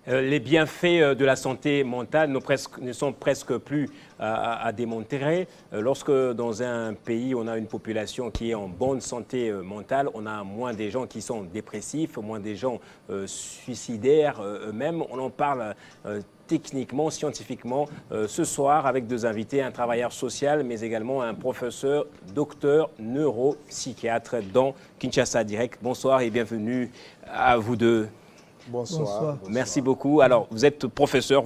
Les bienfaits de la santé mentale ne sont presque plus à démontrer. Lorsque dans un pays, on a une population qui est en bonne santé mentale, on a moins des gens qui sont dépressifs, moins des gens suicidaires eux-mêmes. On en parle techniquement, scientifiquement, ce soir avec deux invités, un travailleur social, mais également un professeur, docteur, neuropsychiatre dans Kinshasa Direct. Bonsoir et bienvenue à vous deux. Bonsoir. Merci beaucoup. Alors, vous êtes professeur,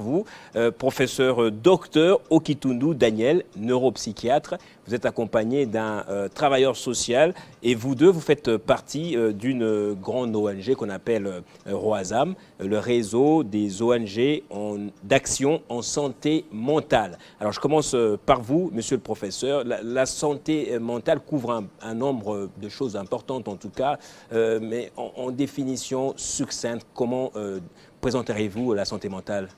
professeur docteur Okitundu Daniel, neuropsychiatre. Vous êtes accompagné d'un travailleur social et vous deux, vous faites partie d'une grande ONG qu'on appelle ROASAM, le réseau des ONG d'action en santé mentale. Alors, je commence par vous, monsieur le professeur. La santé mentale couvre un nombre de choses importantes en tout cas, mais en définition succincte, comment présenterez-vous la santé mentale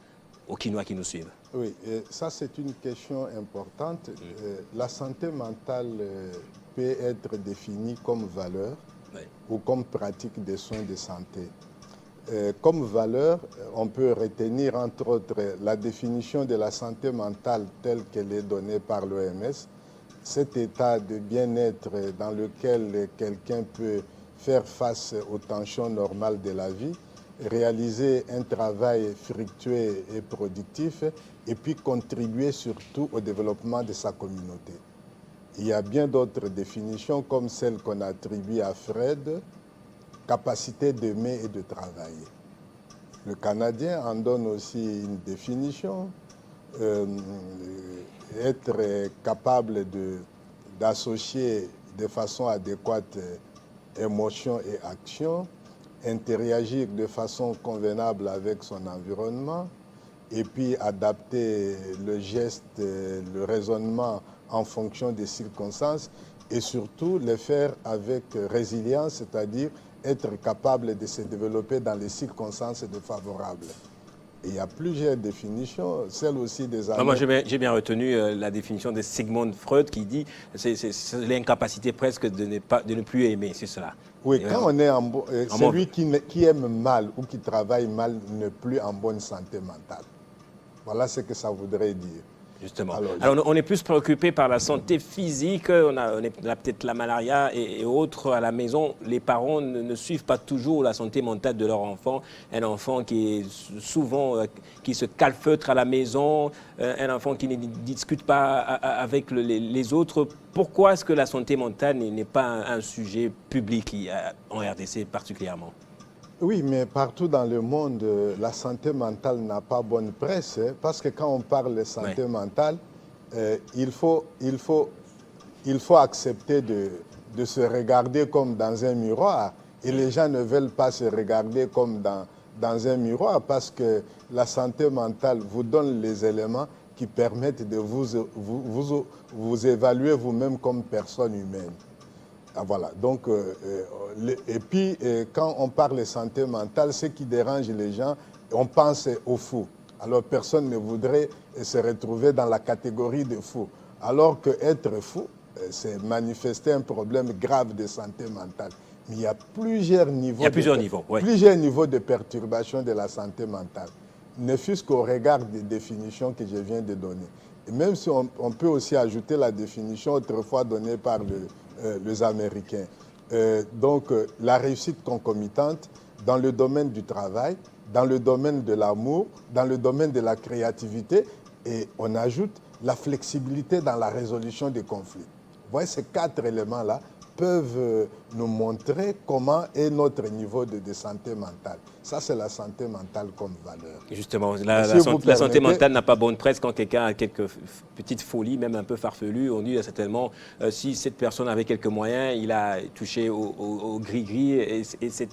aux Kinois qui nous suivent? Oui, ça c'est une question importante. La santé mentale peut être définie comme valeur ou comme pratique des soins de santé. Comme valeur, on peut retenir entre autres la définition de la santé mentale telle qu'elle est donnée par l'OMS, cet état de bien-être dans lequel quelqu'un peut faire face aux tensions normales de la vie, réaliser un travail fructueux et productif et puis contribuer surtout au développement de sa communauté. Il y a bien d'autres définitions comme celle qu'on attribue à Freud, capacité d'aimer et de travailler. Le Canadien en donne aussi une définition, être capable d'associer de façon adéquate émotion et action, interagir de façon convenable avec son environnement et puis adapter le geste, le raisonnement en fonction des circonstances et surtout le faire avec résilience, c'est-à-dire être capable de se développer dans les circonstances défavorables. Et il y a plusieurs définitions, celle aussi des... Moi, j'ai bien retenu la définition de Sigmund Freud qui dit que c'est l'incapacité presque de ne plus aimer, c'est cela. Oui, quand on est celui qui aime mal ou qui travaille mal n'est plus en bonne santé mentale. Voilà ce que ça voudrait dire. Justement. Alors, on est plus préoccupé par la santé physique, on a peut-être la malaria et autres à la maison. Les parents ne suivent pas toujours la santé mentale de leur enfant. Un enfant qui est souvent, qui se calfeutre à la maison, un enfant qui ne discute pas avec les autres. Pourquoi est-ce que la santé mentale n'est pas un sujet public en RDC particulièrement? Oui, mais partout dans le monde, la santé mentale n'a pas bonne presse, parce que quand on parle de santé mentale, il faut accepter de se regarder comme dans un miroir. Et les gens ne veulent pas se regarder comme dans un miroir, parce que la santé mentale vous donne les éléments qui permettent de vous évaluer vous-même comme personne humaine. Ah, voilà. Donc, et puis, quand on parle de santé mentale, ce qui dérange les gens, on pense aux fous. Alors, personne ne voudrait se retrouver dans la catégorie de fous. Alors qu'être fou, c'est manifester un problème grave de santé mentale. Mais il y a plusieurs niveaux, plusieurs niveaux de perturbation de la santé mentale. Ne fût-ce qu'au regard des définitions que je viens de donner. Et même si on peut aussi ajouter la définition autrefois donnée par les Américains. Donc, la réussite concomitante dans le domaine du travail, dans le domaine de l'amour, dans le domaine de la créativité, et on ajoute la flexibilité dans la résolution des conflits. Vous voyez, ces quatre éléments-là peuvent nous montrer comment est notre niveau de santé mentale. Ça, c'est la santé mentale comme valeur. Justement, la santé mentale n'a pas bonne presse quand quelqu'un a quelques petites folies, même un peu farfelues. On dit certainement, si cette personne avait quelques moyens, il a touché au gris-gris, etc.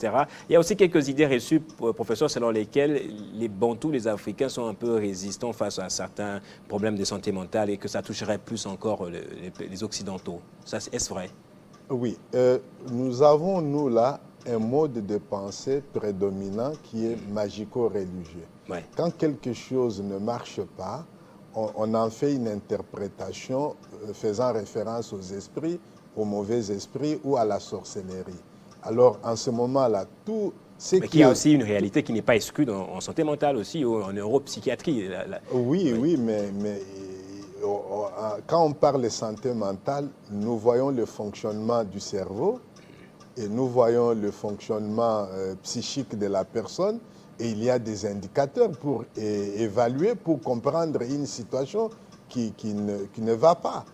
Il y a aussi quelques idées reçues, professeur, selon lesquelles les Bantous, les Africains, sont un peu résistants face à certains problèmes de santé mentale et que ça toucherait plus encore les Occidentaux. Est-ce vrai? Oui, nous avons, nous, là, un mode de pensée prédominant qui est magico-religieux. Ouais. Quand quelque chose ne marche pas, on en fait une interprétation faisant référence aux esprits, aux mauvais esprits ou à la sorcellerie. Alors, en ce moment-là, tout Mais qui est aussi une réalité qui n'est pas exclue en santé mentale aussi, en neuropsychiatrie. Oui, oui, mais quand on parle de santé mentale, nous voyons le fonctionnement du cerveau et nous voyons le fonctionnement psychique de la personne, et il y a des indicateurs pour évaluer, pour comprendre une situation qui ne va pas.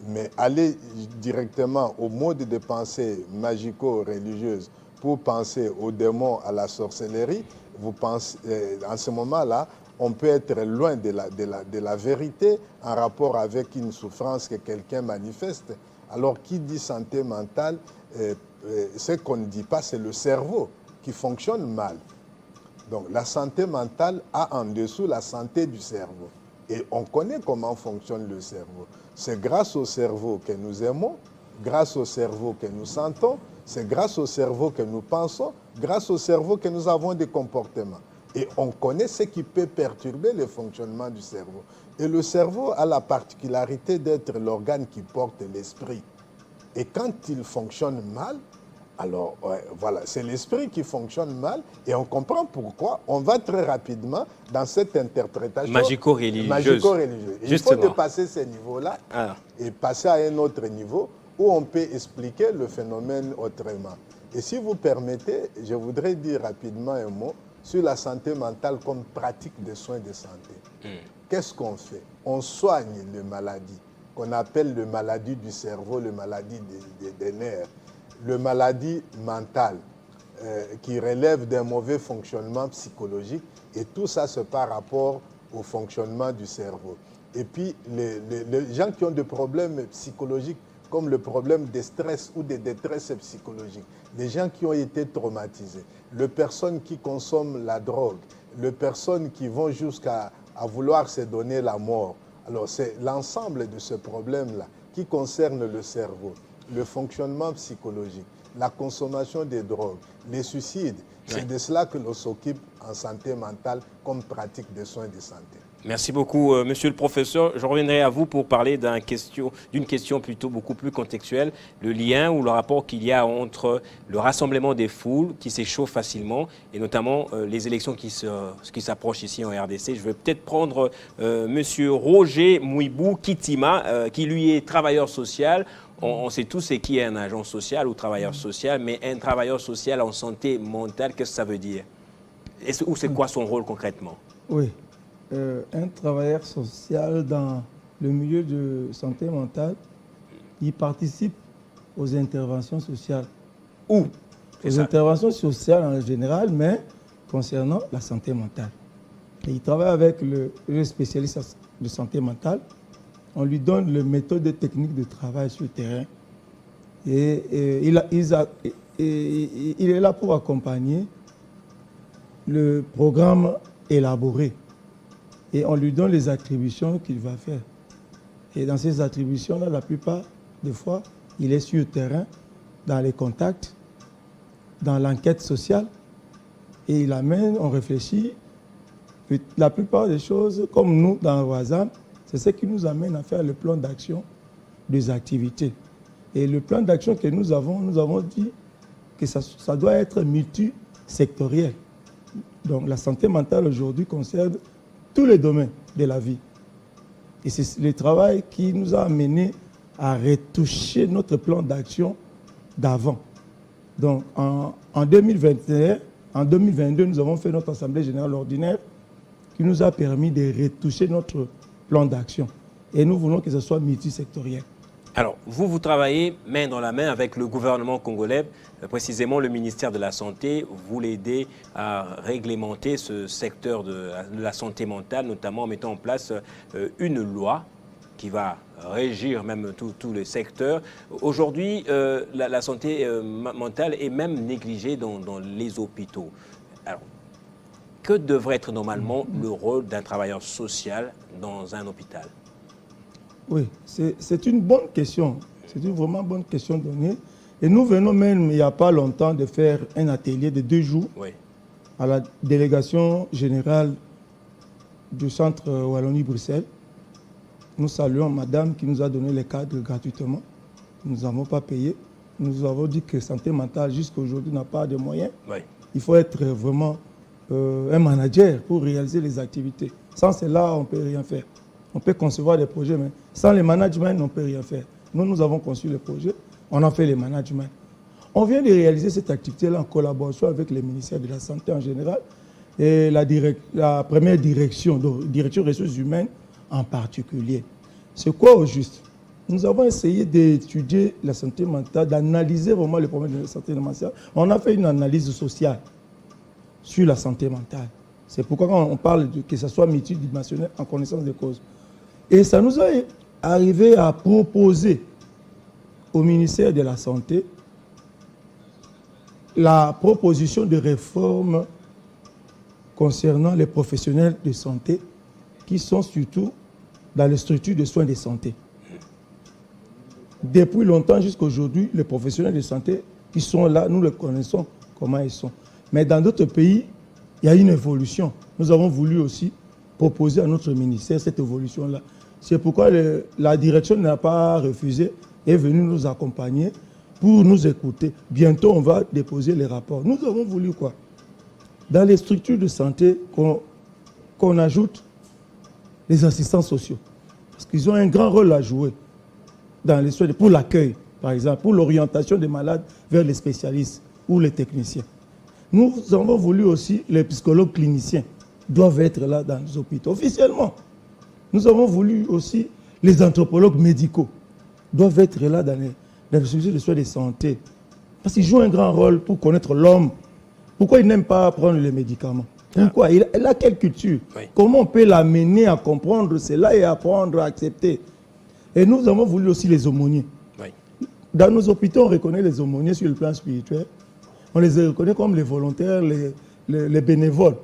Mais aller directement au mode de pensée magico-religieuse pour penser aux démons, à la sorcellerie, vous pensez, en ce moment-là, on peut être loin de la vérité en rapport avec une souffrance que quelqu'un manifeste. Alors, qui dit santé mentale, ce qu'on ne dit pas, c'est le cerveau qui fonctionne mal. Donc, la santé mentale a en dessous la santé du cerveau. Et on connaît comment fonctionne le cerveau. C'est grâce au cerveau que nous aimons, grâce au cerveau que nous sentons, c'est grâce au cerveau que nous pensons, grâce au cerveau que nous avons des comportements. Et on connaît ce qui peut perturber le fonctionnement du cerveau. Et le cerveau a la particularité d'être l'organe qui porte l'esprit. Et quand il fonctionne mal, alors voilà, c'est l'esprit qui fonctionne mal et on comprend pourquoi. On va très rapidement dans cette interprétation magico-religieuse. Il faut dépasser ces niveaux-là et passer à un autre niveau où on peut expliquer le phénomène autrement. Et si vous permettez, je voudrais dire rapidement un mot sur la santé mentale comme pratique des soins de santé. Qu'est-ce qu'on fait? On soigne les maladies qu'on appelle les maladies du cerveau, les maladies des nerfs, les maladies mentales qui relèvent d'un mauvais fonctionnement psychologique, et tout ça c'est par rapport au fonctionnement du cerveau. Et puis les gens qui ont des problèmes psychologiques comme le problème de stress ou de détresse psychologique, les gens qui ont été traumatisés, les personnes qui consomment la drogue, les personnes qui vont jusqu'à vouloir se donner la mort. Alors c'est l'ensemble de ce problème-là qui concerne le cerveau, le fonctionnement psychologique, la consommation des drogues, les suicides. C'est de cela que l'on s'occupe en santé mentale comme pratique de soins de santé. Merci beaucoup, monsieur le professeur. Je reviendrai à vous pour parler d'une question plutôt beaucoup plus contextuelle, le lien ou le rapport qu'il y a entre le rassemblement des foules qui s'échauffent facilement et notamment les élections qui s'approchent ici en RDC. Je vais peut-être prendre monsieur Roger Mouibou Kitima, qui lui est travailleur social. On sait tous c'est qui est un agent social ou travailleur social, mais un travailleur social en santé mentale, qu'est-ce que ça veut dire? Ou c'est quoi son rôle concrètement? Oui. Un travailleur social dans le milieu de santé mentale, il participe aux interventions sociales. Où? Aux interventions sociales en général, mais concernant la santé mentale. Et il travaille avec le spécialiste de santé mentale. On lui donne les méthodes et techniques de travail sur le terrain. Et il est là pour accompagner le programme élaboré. Et on lui donne les attributions qu'il va faire. Et dans ces attributions-là, la plupart des fois, il est sur le terrain, dans les contacts, dans l'enquête sociale. Et il amène, on réfléchit. La plupart des choses, comme nous, dans Wazam, c'est ce qui nous amène à faire le plan d'action des activités. Et le plan d'action que nous avons dit que ça doit être multisectoriel. Donc la santé mentale aujourd'hui concerne tous les domaines de la vie. Et c'est le travail qui nous a amené à retoucher notre plan d'action d'avant. Donc en 2021, en 2022, nous avons fait notre Assemblée générale ordinaire qui nous a permis de retoucher notre plan d'action. Et nous voulons que ce soit multisectoriel. Alors, vous travaillez main dans la main avec le gouvernement congolais, précisément le ministère de la Santé. Vous l'aidez à réglementer ce secteur de la santé mentale, notamment en mettant en place une loi qui va régir même tous les secteurs. Aujourd'hui, la santé mentale est même négligée dans les hôpitaux. Alors, que devrait être normalement le rôle d'un travailleur social dans un hôpital? Oui, c'est une bonne question. C'est une vraiment bonne question donnée. Et nous venons même, il n'y a pas longtemps, de faire un atelier de 2 jours à la délégation générale du centre Wallonie-Bruxelles. Nous saluons madame qui nous a donné les cadres gratuitement. Nous n'avons pas payé. Nous avons dit que santé mentale, jusqu'à aujourd'hui, n'a pas de moyens. Oui. il faut être vraiment un manager pour réaliser les activités. Sans cela, on ne peut rien faire. On peut concevoir des projets, mais sans le management, on ne peut rien faire. Nous avons conçu le projet, on a fait le management. On vient de réaliser cette activité-là en collaboration avec le ministère de la Santé en général et la première direction, direction ressources humaines en particulier. C'est quoi au juste? Nous avons essayé d'étudier la santé mentale, d'analyser vraiment les problèmes de la santé mentale. On a fait une analyse sociale sur la santé mentale. C'est pourquoi quand on parle que ce soit multidimensionnel en connaissance des causes. Et ça nous a arrivé à proposer au ministère de la Santé la proposition de réforme concernant les professionnels de santé qui sont surtout dans les structures de soins de santé. Depuis longtemps jusqu'à aujourd'hui, les professionnels de santé qui sont là, nous les connaissons comment ils sont. Mais dans d'autres pays, il y a une évolution. Nous avons voulu aussi proposer à notre ministère cette évolution-là. C'est pourquoi la direction n'a pas refusé, est venue nous accompagner pour nous écouter. Bientôt, on va déposer les rapports. Nous avons voulu quoi? Dans les structures de santé, qu'on ajoute les assistants sociaux. Parce qu'ils ont un grand rôle à jouer dans les soins, pour l'accueil, par exemple, pour l'orientation des malades vers les spécialistes ou les techniciens. Nous avons voulu aussi, les psychologues cliniciens doivent être là dans les hôpitaux, officiellement. Nous avons voulu aussi, les anthropologues médicaux doivent être là dans les structures de soins de santé. Parce qu'ils jouent un grand rôle pour connaître l'homme. Pourquoi il n'aime pas prendre les médicaments? Pourquoi? Il a quelle culture? Oui. Comment on peut l'amener à comprendre cela et à apprendre à accepter? Et nous avons voulu aussi les aumôniers. Oui. Dans nos hôpitaux, on reconnaît les aumôniers sur le plan spirituel. On les reconnaît comme les volontaires, les bénévoles.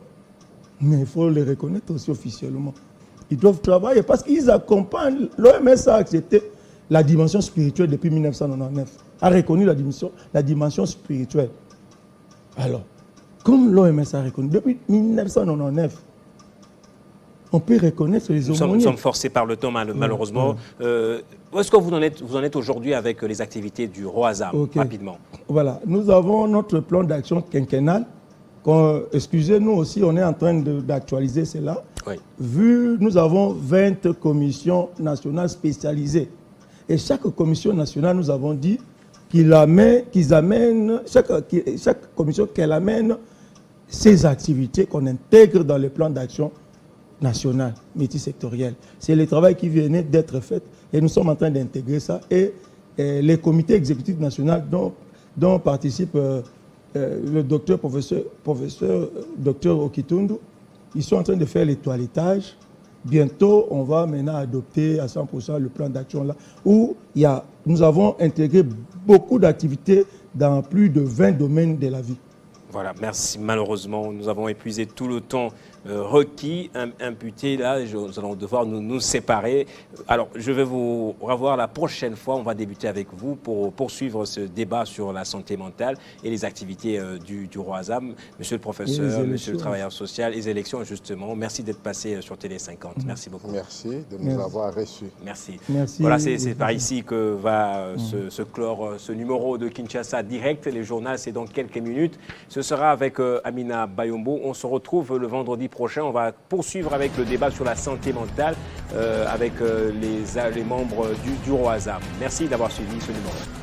Mais il faut les reconnaître aussi officiellement. Ils doivent travailler parce qu'ils accompagnent. L'OMS a accepté la dimension spirituelle depuis 1999. A reconnu la dimension spirituelle. Alors, comme l'OMS a reconnu depuis 1999, on peut reconnaître les aumôniers. Nous sommes forcés par le temps, malheureusement. Où est-ce que vous en êtes aujourd'hui avec les activités du ROASAM, rapidement? Voilà, nous avons notre plan d'action quinquennal. Excusez-nous aussi, on est en train d'actualiser cela. Oui. Nous avons 20 commissions nationales spécialisées. Et chaque commission nationale, nous avons dit chaque commission qu'elle amène ses activités qu'on intègre dans le plan d'action national, multisectoriel. C'est le travail qui venait d'être fait et nous sommes en train d'intégrer ça. Et les comités exécutifs nationaux dont participe le docteur, professeur docteur Okitundu, ils sont en train de faire les toilettages. Bientôt, on va maintenant adopter à 100% le plan d'action là, où nous avons intégré beaucoup d'activités dans plus de 20 domaines de la vie. Voilà, merci. Malheureusement, nous avons épuisé tout le temps requis, imputé. Là, nous allons devoir nous séparer. Alors, je vais vous revoir la prochaine fois. On va débuter avec vous pour poursuivre ce débat sur la santé mentale et les activités du ROASAM. Monsieur le professeur, monsieur le travailleur social, les élections, justement. Merci d'être passé sur Télé 50. Merci beaucoup. Merci de nous avoir reçus. Merci. Voilà, c'est par ici que va se clore ce numéro de Kinshasa Direct. Les journaux, c'est dans quelques minutes. Ce sera avec Amina Bayombo. On se retrouve le vendredi prochain. On va poursuivre avec le débat sur la santé mentale avec les membres du ROASAM. Merci d'avoir suivi ce numéro.